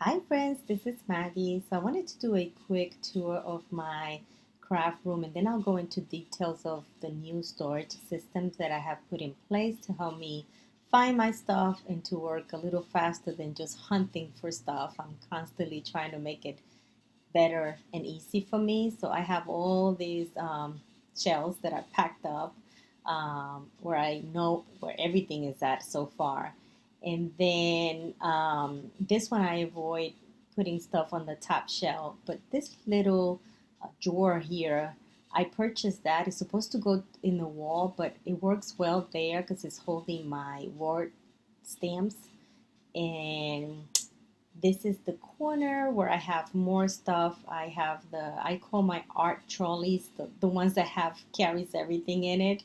Hi friends, this is Maggie. So I wanted to do a quick tour of my craft room and then I'll go into details of the new storage systems that I have put in place to help me find my stuff and to work a little faster than just hunting for stuff. I'm constantly trying to make it better and easy for me. So I have all these shelves that are packed up where I know where everything is at so far. And then this one I avoid putting stuff on the top shelf. But this little drawer here, I purchased that. It's supposed to go in the wall, but it works well there because it's holding my word stamps. And this is the corner where I have more stuff. I have I call my art trolleys, the ones that have carries everything in it.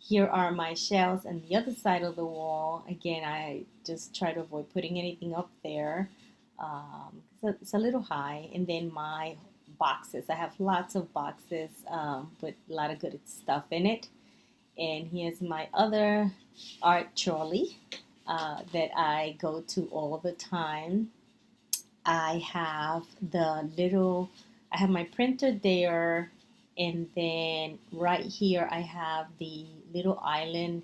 Here are my shelves, and the other side of the wall, again, I just try to avoid putting anything up there. So it's a little high. And then my boxes. I have lots of boxes with a lot of good stuff in it. And here's my other art trolley that I go to all the time. I have my printer there, and then right here I have the little island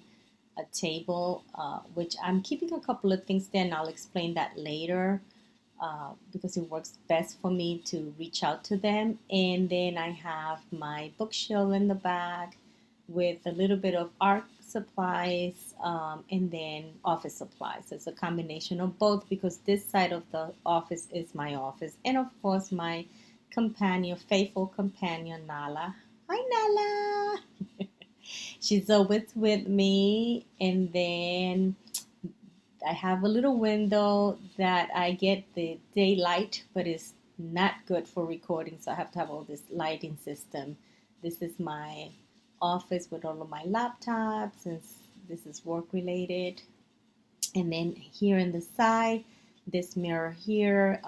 a table, which I'm keeping a couple of things there, and I'll explain that later because it works best for me to reach out to them. And then I have my bookshelf in the back with a little bit of art supplies and then office supplies. So it's a combination of both because this side of the office is my office. And of course, my companion, faithful companion, Nala. Hi, Nala. She's always with me. And then I have a little window that I get the daylight, but it's not good for recording, so I have to have all this lighting system. This is my office with all of my laptops, since this is work related. And then here in the side, this mirror here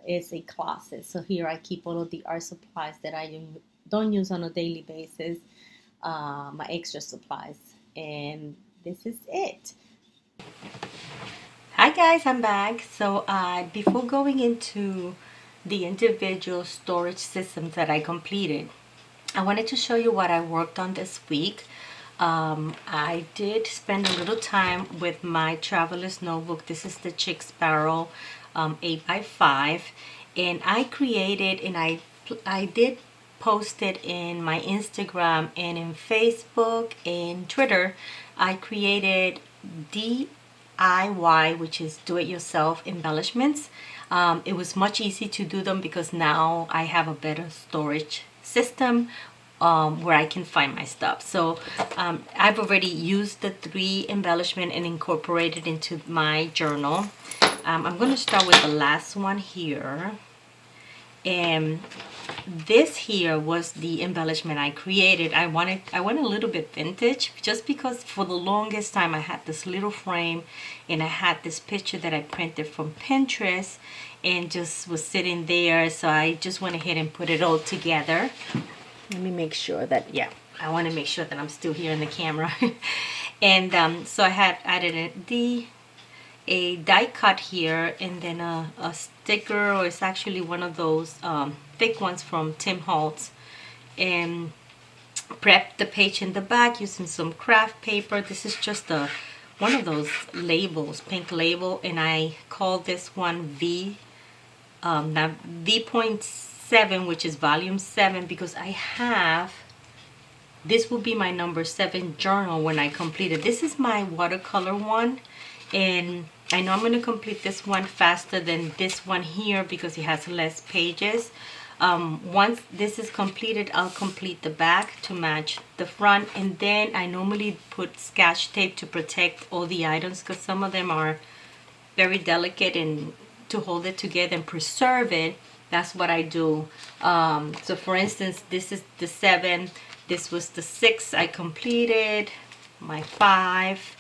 is a closet. So here I keep all of the art supplies that I don't use on a daily basis, my extra supplies. And this is it. Hi guys, I'm back. So before going into the individual storage systems that I completed, I wanted to show you what I worked on this week. I did spend a little time with my traveler's notebook. This is the Chick Sparrow 8x5, and I created, and I did post it in my Instagram and in Facebook and Twitter. I created DIY, which is do-it-yourself embellishments. It was much easier to do them because now I have a better storage system where I can find my stuff. So I've already used the 3 embellishment and incorporated into my journal. I'm going to start with the last one here. And this here was the embellishment I created. I went a little bit vintage just because for the longest time I had this little frame and I had this picture that I printed from Pinterest and just was sitting there, so I just went ahead and put it all together. Let me make sure that, yeah, I want to make sure that I'm still here in the camera. And so I had added a die cut here, and then a sticker, or it's actually one of those thick ones from Tim Holtz, and prepped the page in the back using some craft paper. This is just one of those labels, pink label, and I call this one V, now V.7, which is volume 7, because I have, this will be my number 7 journal when I complete it. This is my watercolor one, and I know I'm going to complete this one faster than this one here because it has less pages. Once this is completed, I'll complete the back to match the front, and then I normally put Scotch tape to protect all the items because some of them are very delicate, and to hold it together and preserve it, that's what I do. So for instance, this is the 7, this was the 6 I completed, my 5.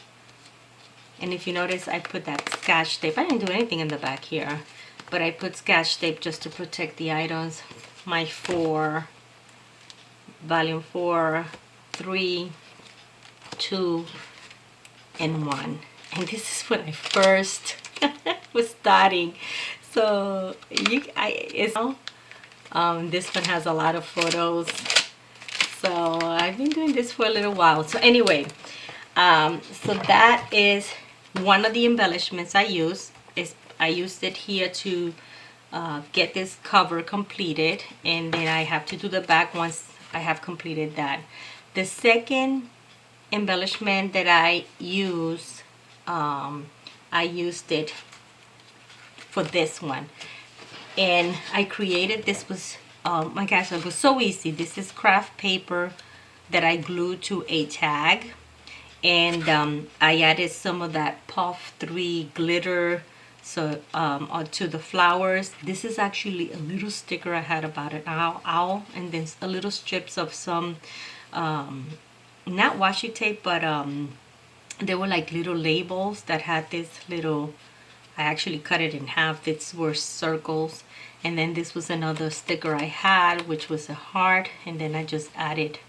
And if you notice, I put that Scotch tape. I didn't do anything in the back here, but I put Scotch tape just to protect the items. My 4, volume 4, 3, 2, and 1. And this is when I first was starting. So this one has a lot of photos. So I've been doing this for a little while. So anyway, so that is one of the embellishments I use. I used it here to get this cover completed, and then I have to do the back once I have completed that. The second embellishment that I use, I used it for this one, and I created this. Was my gosh, it was so easy. This is craft paper that I glued to a tag, and I added some of that puff 3 glitter onto the flowers. This is actually a little sticker I had about an owl, and then a little strips of some not washi tape, but they were like little labels that had this little, I actually cut it in half. These were circles, and then this was another sticker I had, which was a heart, and then I just added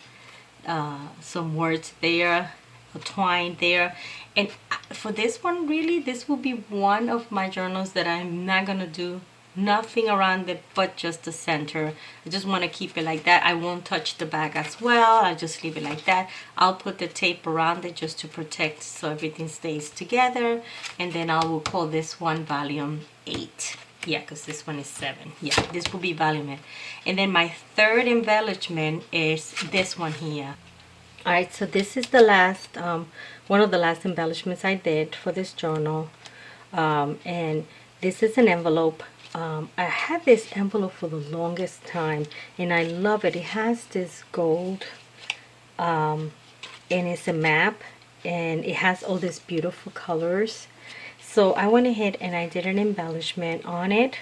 some words there, a twine there. And for this one, really, this will be one of my journals that I'm not gonna do nothing around it but just the center. I just want to keep it like that. I won't touch the back as well. I just leave it like that. I'll put the tape around it just to protect so everything stays together, and then I will call this one volume 8. Yeah, because this one is 7. Yeah, this will be volume 8. And then my third embellishment is this one here. Alright, so this is the last one of the last embellishments I did for this journal, and this is an envelope. I had this envelope for the longest time, and I love it. It has this gold, and it's a map, and it has all these beautiful colors. So I went ahead and I did an embellishment on it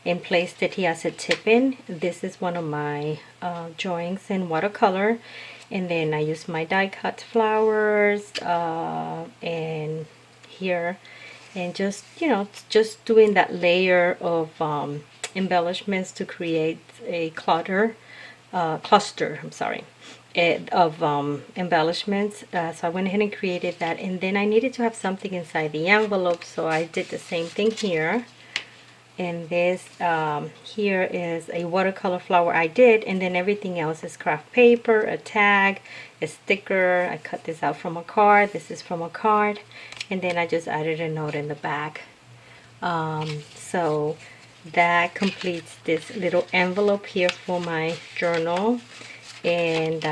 and placed it here as a tip-in. This is one of my drawings in watercolor, and then I used my die cut flowers and here, and just, you know, just doing that layer of embellishments to create a cluster, I'm sorry, of embellishments. So I went ahead and created that, and then I needed to have something inside the envelope, so I did the same thing here. And this here is a watercolor flower I did, and then everything else is craft paper, a tag, a sticker. I cut this out from a card. This is from a card, and then I just added a note in the back. So that completes this little envelope here for my journal, and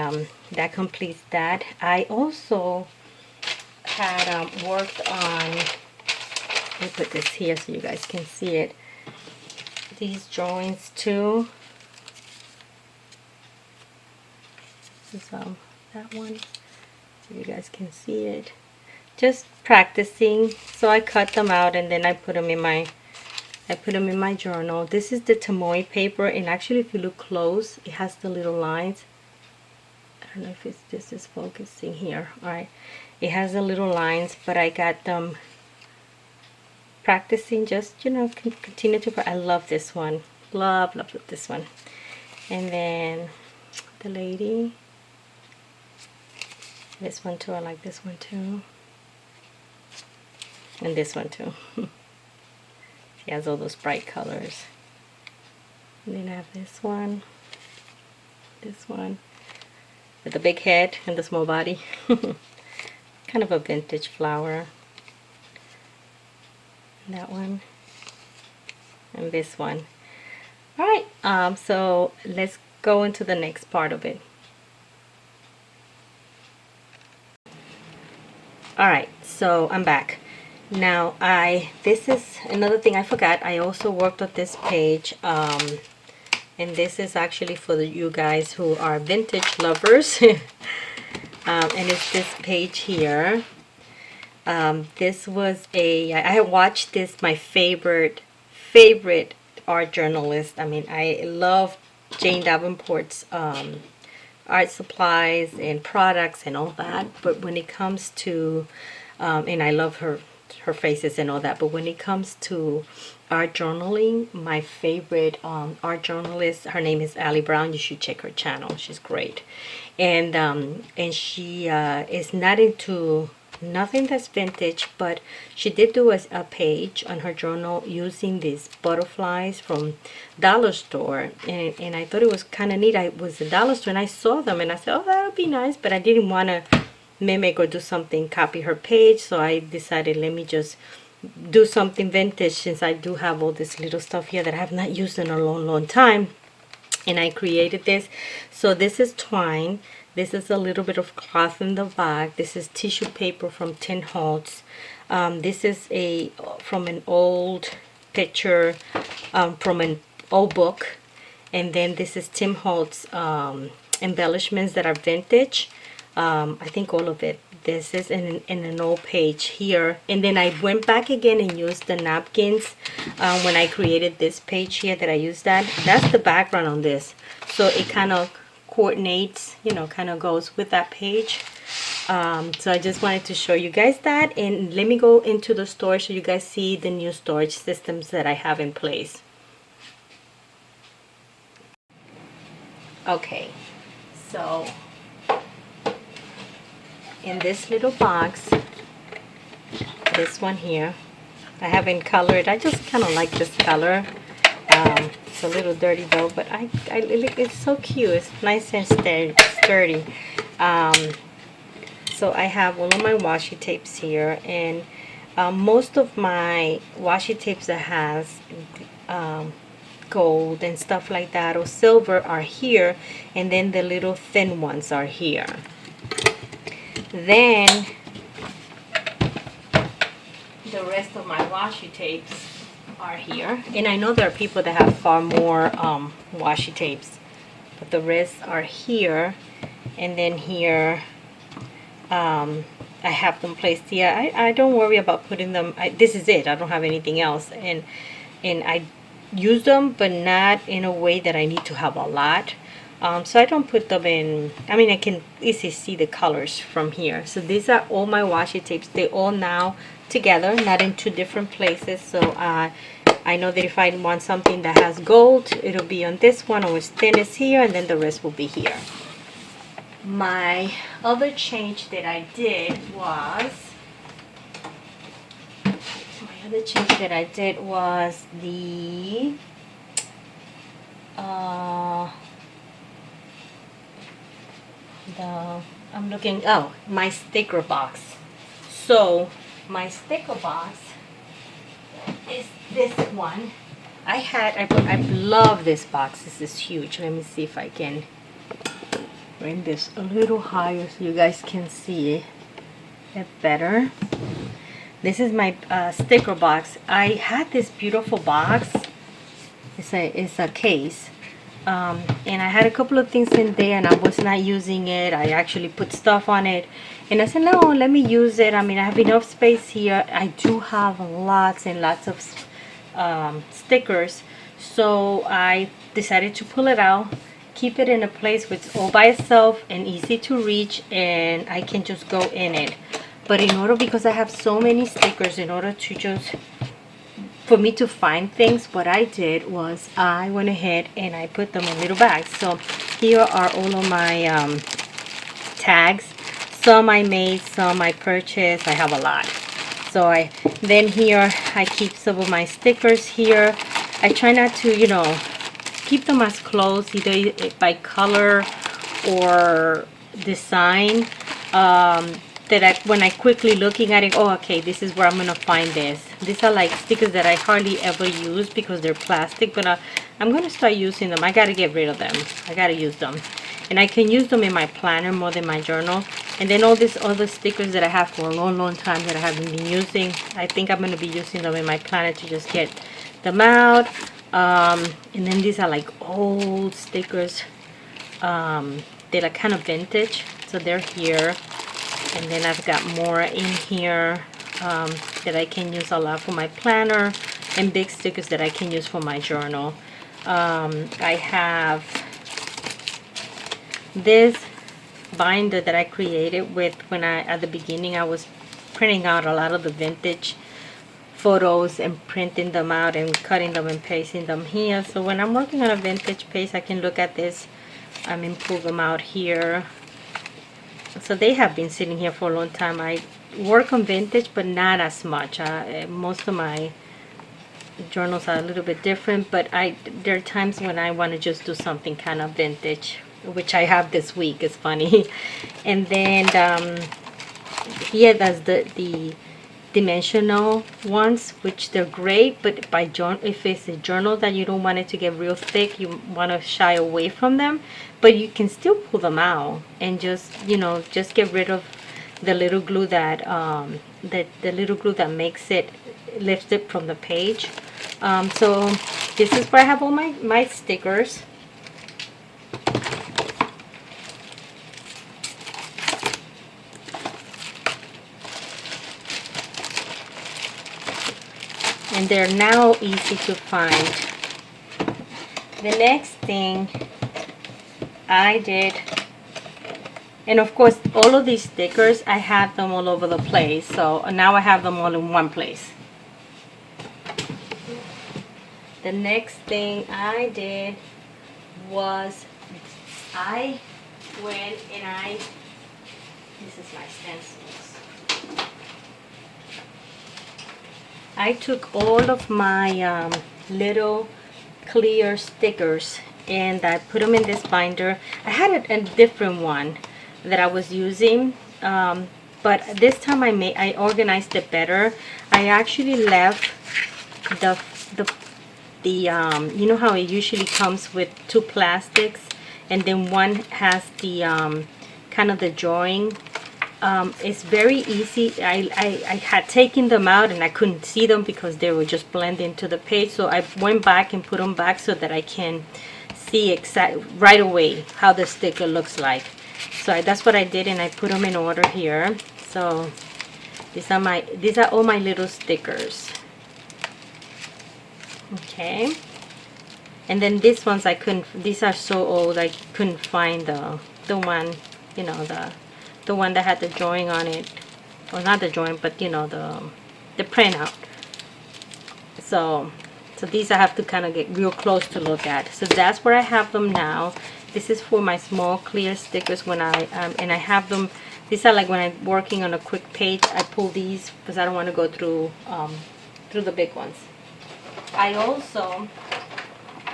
that completes that. I also had worked on, let me put this here so you guys can see it, these drawings too. This is that one, so you guys can see it. Just practicing. So I cut them out, and then I put them in my journal. This is the Tamoy paper, and actually if you look close, it has the little lines. I don't know if this is focusing here. Alright, it has the little lines, but I got them practicing, just, you know, continue to. I love this one. Love this one. And then the lady, this one too. I like this one too. And this one too. She has all those bright colors. And then I have this one with the big head and the small body. Kind of a vintage flower. That one and this one. Alright, so let's go into the next part of it. Alright, so I'm back. Now this is another thing I forgot. I also worked on this page, and this is actually for you guys who are vintage lovers. And it's this page here. This was I watched this, my favorite art journalist. I mean, I love Jane Davenport's art supplies and products and all that, but when it comes to and I love her faces and all that, but when it comes to art journaling, my favorite art journalist, her name is Ali Brown. You should check her channel. She's great. And she is not into nothing that's vintage, but she did do a page on her journal using these butterflies from dollar store, and I thought it was kind of neat. I was a dollar store and I saw them and I said, oh, that would be nice, but I didn't want to mimic or do something, copy her page, so I decided, let me just do something vintage, since I do have all this little stuff here that I have not used in a long time. And I created this. So this is twine. This is a little bit of cloth in the back. This is tissue paper from Tin Holtz. This is from an old picture, from an old book. And then this is Tim Holtz embellishments that are vintage. I think all of it. This is in an old page here. And then I went back again and used the napkins when I created this page here, that I used that. That's the background on this. So it kind of coordinates, you know, kind of goes with that page. So I just wanted to show you guys that. And let me go into the storage so you guys see the new storage systems that I have in place. Okay, so in this little box, this one here, I haven't colored. I just kind of like this color. It's a little dirty though, but it's so cute. It's nice and sturdy. So I have all of my washi tapes here, and most of my washi tapes that has gold and stuff like that, or silver, are here, and then the little thin ones are here. Then the rest of my washi tapes are here, and I know there are people that have far more washi tapes, but the rest are here. And then here I have them placed here. I don't worry about putting them. This is it. I don't have anything else, and I use them, but not in a way that I need to have a lot. So I don't put them in. I mean, I can easily see the colors from here. So these are all my washi tapes. They all now together, not in two different places. So I know that if I want something that has gold, it'll be on this one, or as thin as here, and then the rest will be here. My other change that I did was, my sticker box. So my sticker box is this one. I love this box. This is huge. Let me see if I can bring this a little higher so you guys can see it better. This is my sticker box. I had this beautiful box. It's a case. And I had a couple of things in there and I was not using it. I actually put stuff on it, and I said, no, let me use it. I mean, I have enough space here. I do have lots and lots of stickers, so I decided to pull it out, keep it in a place where it's all by itself and easy to reach, and I can just go in it. But because I have so many stickers, in order to just for me to find things, what I did was I went ahead and I put them in little bags. So here are all of my tags. Some I made, some I purchased. I have a lot. So then here I keep some of my stickers here. I try not to, keep them as close, either by color or design. That when I quickly looking at it, oh, okay, this is where I'm gonna find this. These are like stickers that I hardly ever use because they're plastic, but I'm gonna start using them. I gotta get rid of them. I gotta use them, and I can use them in my planner more than my journal. And then all these other stickers that I have for a long time that I haven't been using, I think I'm gonna be using them in my planner to just get them out. And then these are like old stickers. They're like kind of vintage, so they're here. And then I've got more in here that I can use a lot for my planner, and big stickers that I can use for my journal. I have this binder that I created with at the beginning I was printing out a lot of the vintage photos and printing them out and cutting them and pasting them here. So when I'm working on a vintage page, I can look at this and pull them out here. So they have been sitting here for a long time. I work on vintage, but not as much. Most of my journals are a little bit different, but there are times when I want to just do something kind of vintage, which I have this week. It's funny. And then here that's the dimensional ones, which they're great, but if it's a journal that you don't want it to get real thick, you want to shy away from them, but you can still pull them out and just, you know, just get rid of the little glue that the little glue that makes it lifts it from the page. So this is where I have all my stickers. And they're now easy to find. The next thing I did, and of course all of these stickers, I have them all over the place, so now I have them all in one place. The next thing I did was I went and this is my stencils. I took all of my little clear stickers and I put them in this binder. I had a different one that I was using, but this time I organized it better. I actually left the you know how it usually comes with two plastics, and then one has the kind of the drawing. It's very easy. I had taken them out and I couldn't see them because they were just blending into the page, so I went back and put them back so that I can see right away how the sticker looks like. So that's what I did, and I put them in order here. So these are all my little stickers. Okay, and then these ones these are so old I couldn't find the one, you know, the one that had the drawing on it, or not the drawing, but you know, the printout. So these I have to kind of get real close to look at. So that's where I have them now. This is for my small clear stickers when and I have them. These are like when I'm working on a quick page, I pull these because I don't want to go through the big ones. I also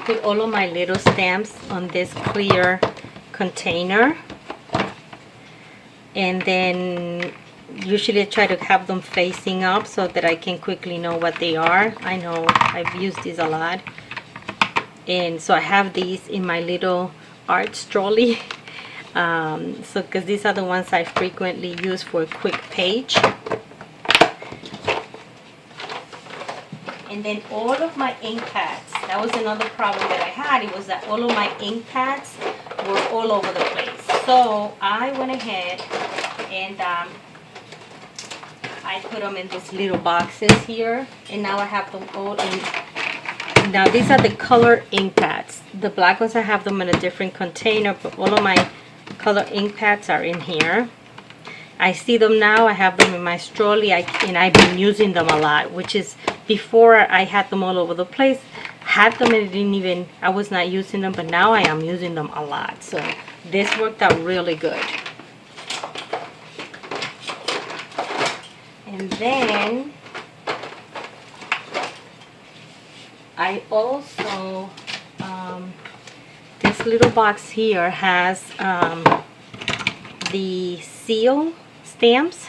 put all of my little stamps on this clear container, and then usually I try to have them facing up so that I can quickly know what they are. I know I've used these a lot, and so I have these in my little art trolley. So because these are the ones I frequently use for a quick page. And then all of my ink pads, that was another problem that I had. It was that all of my ink pads were all over the place. So I went ahead and I put them in these little boxes here. And now I have them all in. Now these are the color ink pads. The black ones, I have them in a different container, but all of my color ink pads are in here. I see them now. I have them in my trolley, and I've been using them a lot, which is before I had them all over the place. Had them and I was not using them, but now I am using them a lot. So this worked out really good. And then I also, this little box here has the seal stamps,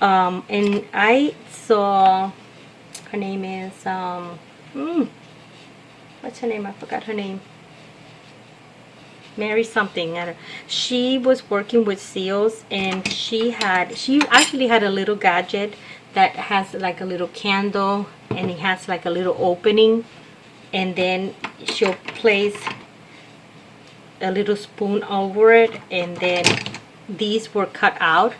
and I saw, her name is what's her name? I forgot her name. Mary something. She was working with seals, and she actually had a little gadget that has like a little candle, and it has like a little opening, and then she'll place a little spoon over it, and then these were cut out,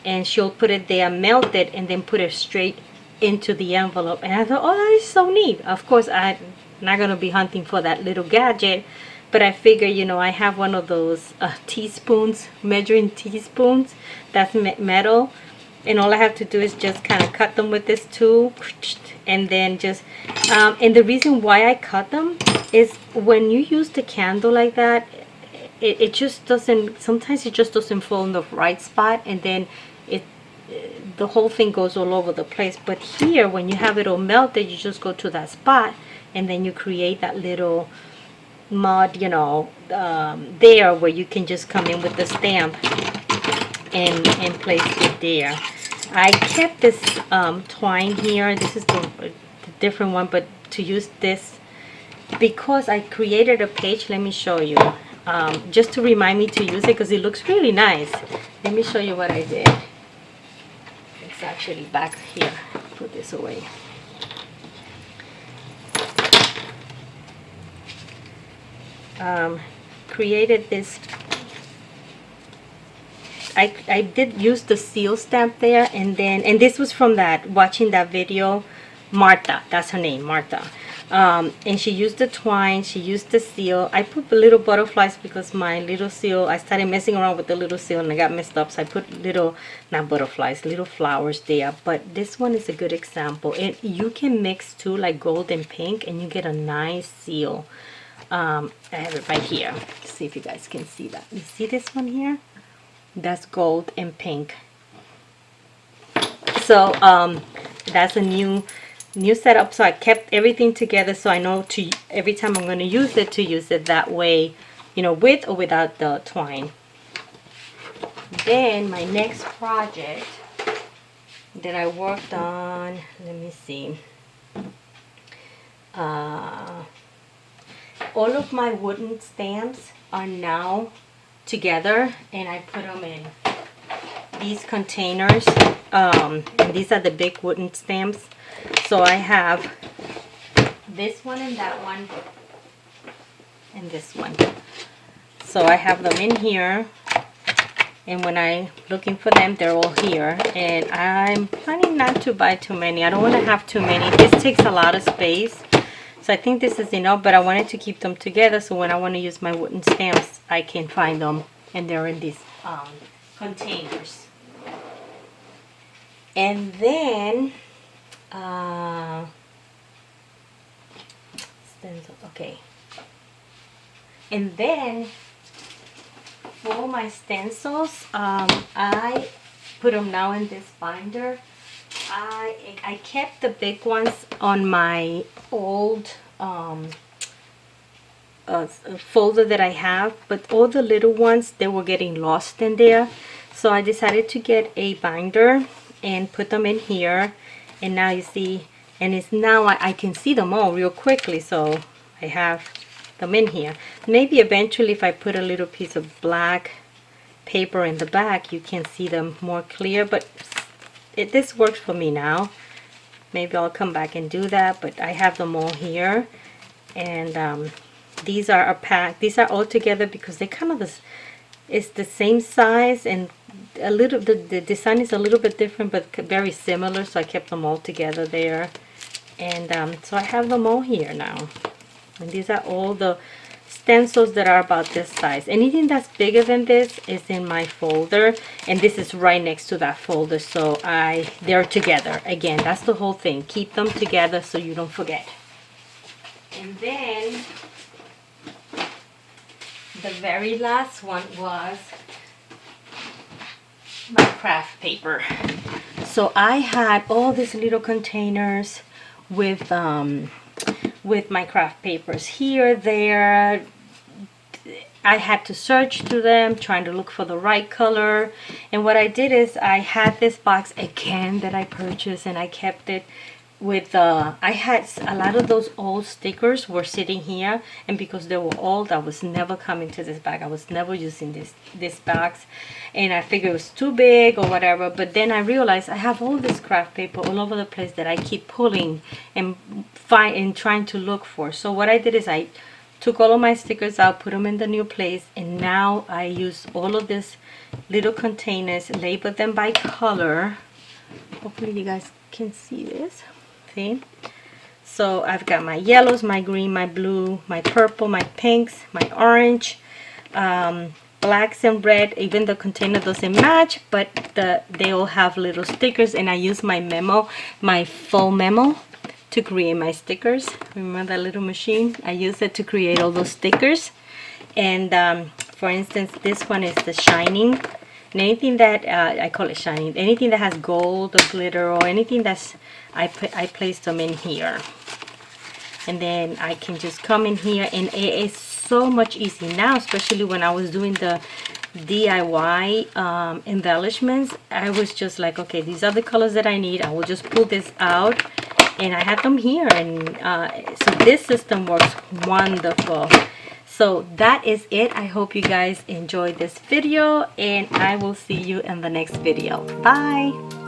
and she'll put it there, melt it, and then put it straight into the envelope. And I thought, oh, that is so neat. Of course, I'm not going to be hunting for that little gadget, but I figure, you know, I have one of those teaspoons, measuring teaspoons, that's metal, and all I have to do is just kind of cut them with this tool, and then just and the reason why I cut them is when you use the candle like that, it just doesn't, sometimes it just doesn't fall in the right spot, and then the whole thing goes all over the place. But here, when you have it all melted, you just go to that spot and then you create that little mud, you know, there where you can just come in with the stamp and place it there. I kept this twine here. This is the different one, but to use this because I created a page. Let me show you, just to remind me to use it because it looks really nice. Let me show you what I did. It's actually back here. Put this away. Created this. I did use the seal stamp there, and this was from watching that video, Martha, that's her name, Martha. And she used the twine, she used the seal. I put the little butterflies because my little seal, I started messing around with the little seal and I got messed up, so I put little, not butterflies, little flowers there. But this one is a good example. You can mix two, like gold and pink, and you get a nice seal. I have it right here. Let's see if you guys can see that. You see this one here? That's gold and pink. So that's a new setup. So I kept everything together, so I know every time I'm going to use it that way, you know, with or without the twine. Then my next project that I worked on, let me see, all of my wooden stamps are now together, and I put them in these containers, and these are the big wooden stamps. So I have this one and that one and this one. So I have them in here, and when I'm looking for them, they're all here. And I'm planning not to buy too many. I don't want to have too many. This takes a lot of space. So I think this is enough, but I wanted to keep them together so when I want to use my wooden stamps, I can find them, and they're in these containers. And then, okay. And then, for my stencils, I put them now in this binder. I kept the big ones on my old folder that I have, but all the little ones, they were getting lost in there. So I decided to get a binder and put them in here. And now you see, and it's now I can see them all real quickly, so I have them in here. Maybe eventually if I put a little piece of black paper in the back, you can see them more clear, but this works for me now. Maybe I'll come back and do that, but I have them all here. And these are a pack. These are all together because they kind of it's the same size, and a little the design is a little bit different but very similar, so I kept them all together there. And so I have them all here now, and these are all the stencils that are about this size. Anything that's bigger than this is in my folder, and this is right next to that folder, so they're together. Again, that's the whole thing, keep them together so you don't forget. And then the very last one was my craft paper. So I had all these little containers with my craft papers here, there. I had to search through them, trying to look for the right color. And what I did is I had this box again that I purchased, and I kept it with I had a lot of those old stickers were sitting here, and because they were old, I was never coming to this bag. I was never using this box, and I figured it was too big or whatever. But then I realized I have all this craft paper all over the place that I keep pulling and trying to look for. So what I did is I took all of my stickers out, put them in the new place, and now I use all of these little containers, label them by color. Hopefully you guys can see this. See? So I've got my yellows, my green, my blue, my purple, my pinks, my orange, blacks and red. Even the container doesn't match, but they all have little stickers, and I use my full memo to create my stickers. Remember that little machine? I use it to create all those stickers. And for instance, this one is the shining. And anything that I call it shiny, anything that has gold or glitter or anything that's, I place them in here. And then I can just come in here, and it is so much easy now, especially when I was doing the DIY embellishments. I was just like, okay, these are the colors that I need. I will just pull this out, and I have them here. And so this system works wonderful. So that is it. I hope you guys enjoyed this video, and I will see you in the next video. Bye.